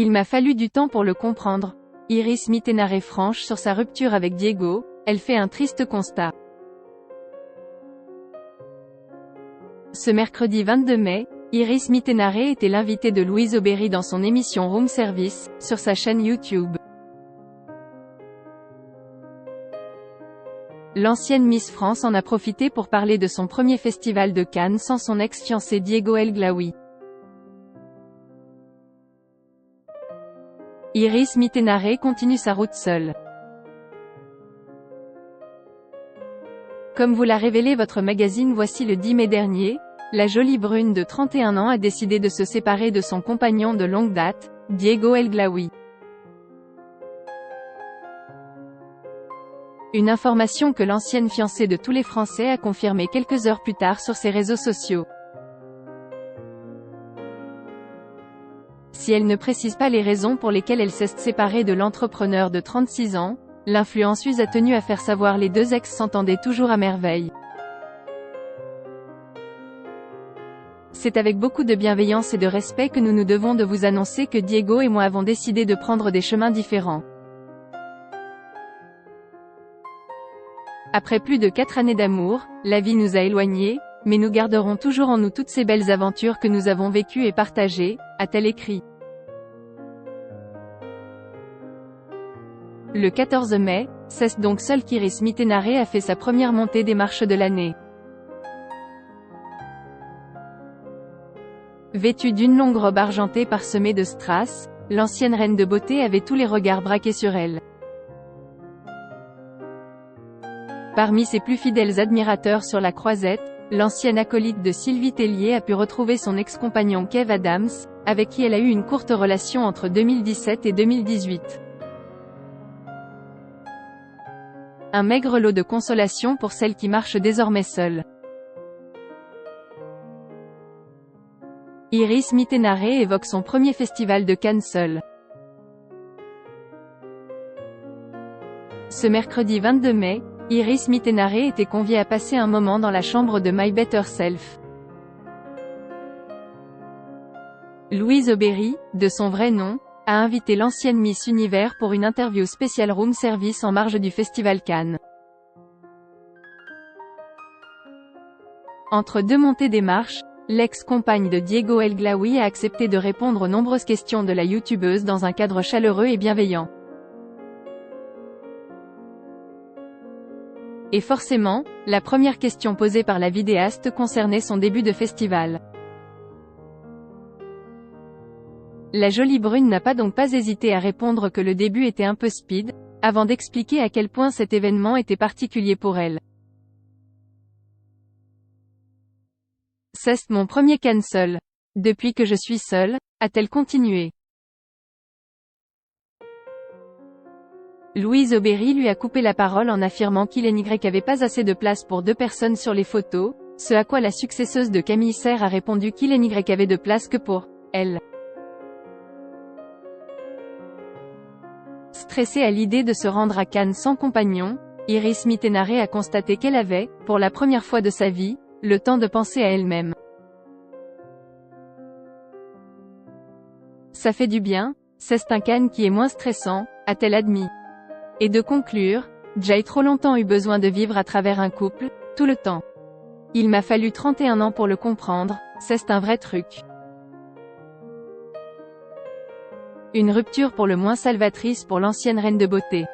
Il m'a fallu du temps pour le comprendre. Iris Mittenaere est franche sur sa rupture avec Diego, elle fait un triste constat. Ce mercredi 22 mai, Iris Mittenaere était l'invitée de Louise Aubéry dans son émission Room Service, sur sa chaîne YouTube. L'ancienne Miss France en a profité pour parler de son premier festival de Cannes sans son ex-fiancé Diego El Glaoui. Iris Mittenaere continue sa route seule. Comme vous l'a révélé votre magazine Voici le 10 mai dernier, la jolie brune de 31 ans a décidé de se séparer de son compagnon de longue date, Diego El Glaoui. Une information que l'ancienne fiancée de tous les Français a confirmée quelques heures plus tard sur ses réseaux sociaux. Si elle ne précise pas les raisons pour lesquelles elle s'est séparée de l'entrepreneur de 36 ans, l'influenceuse a tenu à faire savoir les deux ex s'entendaient toujours à merveille. C'est avec beaucoup de bienveillance et de respect que nous nous devons de vous annoncer que Diego et moi avons décidé de prendre des chemins différents. Après plus de 4 années d'amour, la vie nous a éloignés, mais nous garderons toujours en nous toutes ces belles aventures que nous avons vécues et partagées, a-t-elle écrit. Le 14 mai, c'est donc seule qu'Iris Mittenaere a fait sa première montée des marches de l'année. Vêtue d'une longue robe argentée parsemée de strass, l'ancienne reine de beauté avait tous les regards braqués sur elle. Parmi ses plus fidèles admirateurs sur la croisette, l'ancienne acolyte de Sylvie Tellier a pu retrouver son ex-compagnon Kev Adams, avec qui elle a eu une courte relation entre 2017 et 2018. Un maigre lot de consolation pour celle qui marche désormais seule. Iris Mittenaere évoque son premier festival de Cannes seule. Ce mercredi 22 mai, Iris Mittenaere était conviée à passer un moment dans la chambre de My Better Self. Louise Aubéry, de son vrai nom, a invité l'ancienne Miss Univers pour une interview spéciale Room Service en marge du Festival Cannes. Entre deux montées des marches, l'ex-compagne de Diego El Glaoui a accepté de répondre aux nombreuses questions de la youtubeuse dans un cadre chaleureux et bienveillant. Et forcément, la première question posée par la vidéaste concernait son début de festival. La jolie brune n'a donc pas hésité à répondre que le début était un peu speed, avant d'expliquer à quel point cet événement était particulier pour elle. C'est mon premier Cannes seul. Depuis que je suis seule, a-t-elle continué. Louise Aubéry lui a coupé la parole en affirmant qu'il n'y avait pas assez de place pour 2 personnes sur les photos, ce à quoi la successeuse de Camille Serre a répondu qu'il n'y avait de place que pour elle. Stressée à l'idée de se rendre à Cannes sans compagnon, Iris Mittenaere a constaté qu'elle avait, pour la première fois de sa vie, le temps de penser à elle-même. Ça fait du bien, c'est un Cannes qui est moins stressant, a-t-elle admis. Et de conclure, j'ai trop longtemps eu besoin de vivre à travers un couple, tout le temps. Il m'a fallu 31 ans pour le comprendre, c'est un vrai truc. Une rupture pour le moins salvatrice pour l'ancienne reine de beauté.